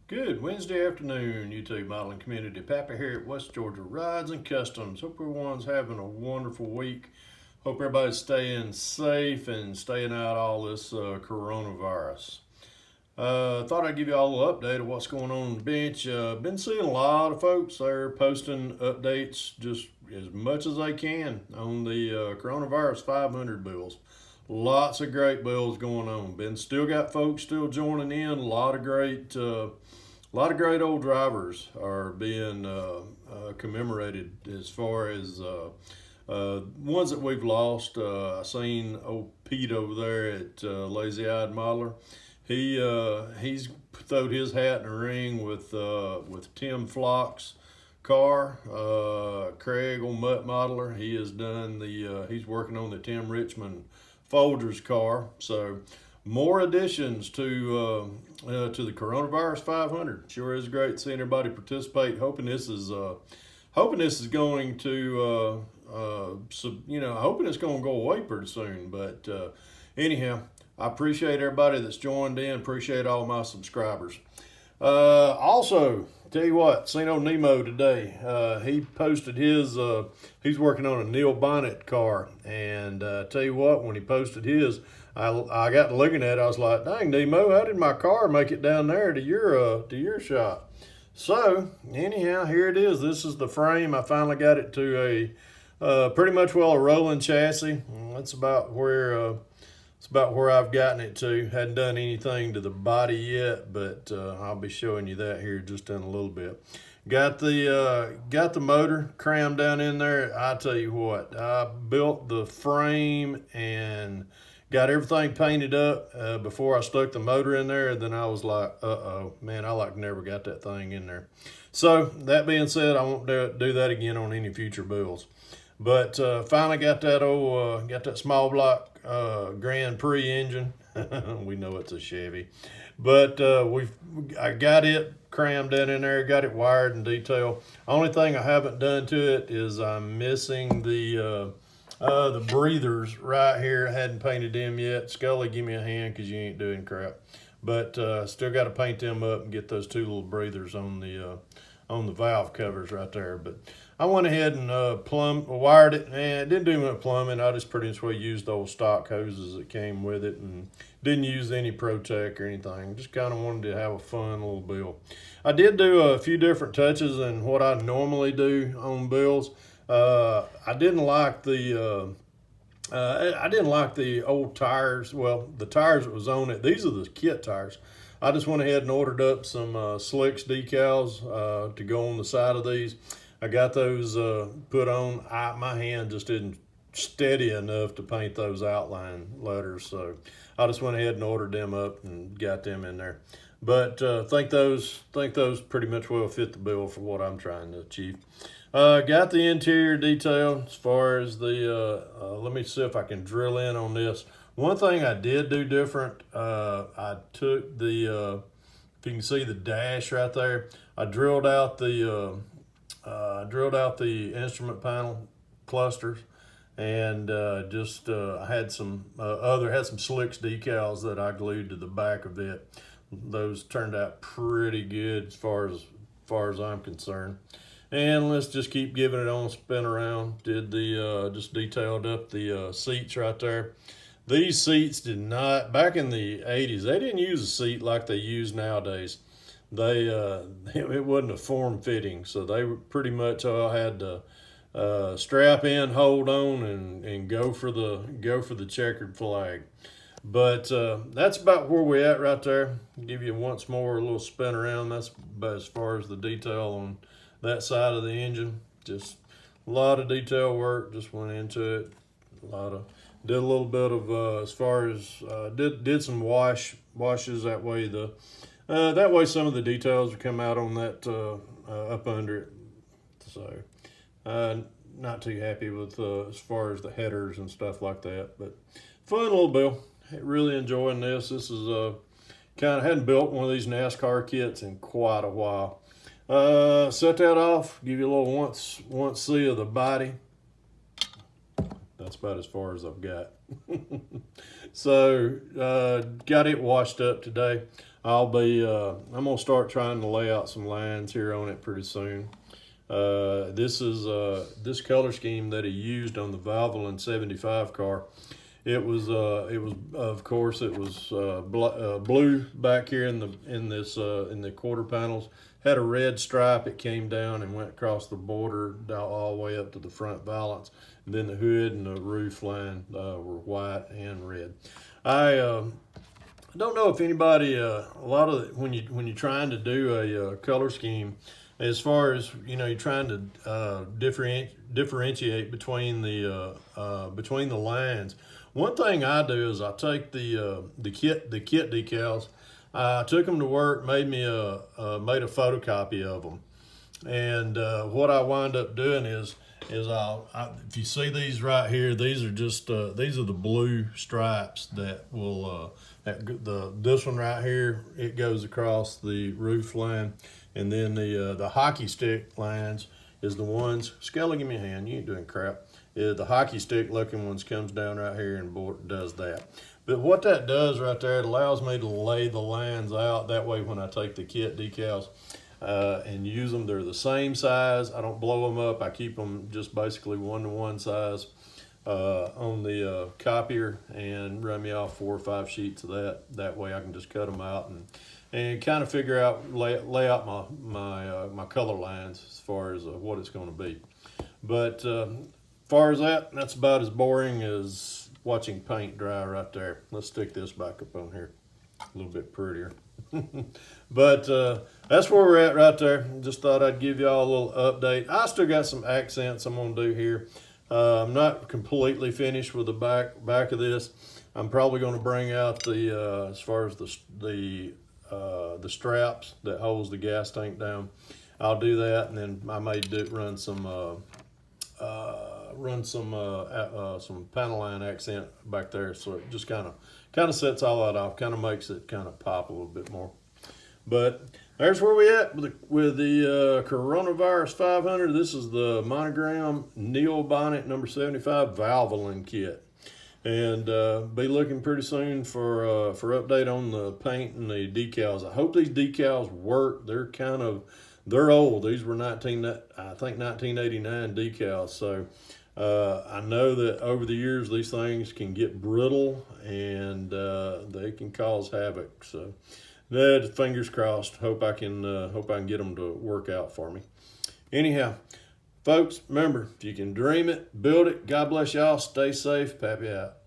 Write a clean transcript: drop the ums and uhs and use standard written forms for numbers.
Good Wednesday afternoon, YouTube modeling community. Pappy here at West Georgia Rides and Customs. Hope everyone's having a wonderful week. Hope everybody's staying safe and staying out all this coronavirus. Thought I'd give you all an update of what's going on the bench. Been seeing a lot of folks there posting updates just as much as they can on the coronavirus 500 bills. Lots of great bills going on. Been still got folks still joining in. A lot of great old drivers are being commemorated as far as ones that we've lost. I seen old Pete over there at Lazy Eyed Modeler. He's throwed his hat in the ring with Tim Flock's car. Craig old Mutt Modeler. He has done he's working on the Tim Richmond Folgers car. So more additions to the coronavirus 500. Sure is great seeing everybody participate. Hoping this is going to hoping it's going to go away pretty soon. But anyhow, I appreciate everybody that's joined in. Appreciate all my subscribers. Also, tell you what, seen old Nemo today. He posted his. He's working on a Neil Bonnet car, and tell you what, when he posted his, I got to looking at it. I was like, "Dang, Nemo, how did my car make it down there to your shop?" So anyhow, here it is. This is the frame. I finally got it to a pretty much a rolling chassis. That's about where. It's about where I've gotten it to. Hadn't done anything to the body yet, but I'll be showing you that here just in a little bit. Got the motor crammed down in there. I tell you what, I built the frame and got everything painted up before I stuck the motor in there. And then I was like, uh-oh, man, I never got that thing in there. So that being said, I won't do that again on any future builds. But finally got that small block Grand Prix engine. We know it's a Chevy, but I got it crammed in there, got it wired and detailed. Only thing I haven't done to it is I'm missing the breathers right here. I hadn't painted them yet. Scully, give me a hand because you ain't doing crap. But still got to paint them up and get those two little breathers on the valve covers right there. But I went ahead and wired it, and it didn't do much plumbing. I just pretty much used those stock hoses that came with it and didn't use any Protec or anything. Just kind of wanted to have a fun little build. I did do a few different touches than what I normally do on builds. I didn't like the old tires. Well, the tires that was on it. These are the kit tires. I just went ahead and ordered up some Slicks decals to go on the side of these. I got those put on. My hand just didn't steady enough to paint those outline letters, so I just went ahead and ordered them up and got them in there. But think those pretty much will fit the bill for what I'm trying to achieve. Got the interior detail as far as the. Let me see if I can drill in on this. One thing I did do different. I took the. If you can see the dash right there, I drilled out the instrument panel clusters, and I had some Slicks decals that I glued to the back of it. Those turned out pretty good as far as I'm concerned. And let's just keep giving it on a spin around. Did the just detailed up the seats right there. These seats did not, back in the 80s, they didn't use a seat like they use nowadays. It wasn't a form fitting, so they were pretty much all had to strap in, hold on, and go for the checkered flag. But that's about where we're at right there. Give you once more a little spin around. That's about as far as the detail on that side of the engine. Just a lot of detail work just went into it. Did a little bit of as far as did some washes that way some of the details will come out on that up under it. So not too happy with as far as the headers and stuff like that, but fun little build. Really enjoying this. This is hadn't built one of these NASCAR kits in quite a while. Set that off. Give you a little once see of the body. The That's about as far as I've got. So got it washed up today. I'm gonna start trying to lay out some lines here on it pretty soon. This is this color scheme that he used on the Valvoline 75 car. It was of course it was blue back here in the quarter panels. Had a red stripe. It came down and went across the border down all the way up to the front valance. And then the hood and the roof line were white and red. I don't know if anybody a lot of when you're trying to do a color scheme, as far as you're trying to differentiate between the lines. One thing I do is I take the kit decals. I took them to work, made a photocopy of them, and what I wind up doing is if you see these right here, these are just these are the blue stripes that will this one right here, it goes across the roof line, and then the hockey stick lines is the ones. Skelly, give me a hand. You ain't doing crap. The hockey stick looking ones comes down right here and does that. But what that does right there, it allows me to lay the lines out. That way when I take the kit decals and use them, they're the same size. I don't blow them up. I keep them just basically 1-to-1 size on the copier, and run me off 4 or 5 sheets of that. That way I can just cut them out and kind of figure out, lay out my color lines as far as what it's going to be. But as far as that's about as boring as watching paint dry right there. Let's stick this back up on here, a little bit prettier. But that's where we're at right there. Just thought I'd give y'all a little update. I still got some accents I'm gonna do here. I'm not completely finished with the back of this. I'm probably gonna bring out the as far as the straps that holds the gas tank down. I'll do that, and then I may run some panel line accent back there, so it just kind of sets all that off, kind of makes it kind of pop a little bit more. But there's where we at with the Coronavirus 500. This is the Monogram Neil Bonnet number 75 Valvoline kit, and be looking pretty soon for update on the paint and the decals. I hope these decals work. They're old. These were 1989 decals. So I know that over the years these things can get brittle and they can cause havoc. So fingers crossed. Hope I can get them to work out for me. Anyhow, folks, remember, if you can dream it, build it. God bless y'all. Stay safe. Pappy out.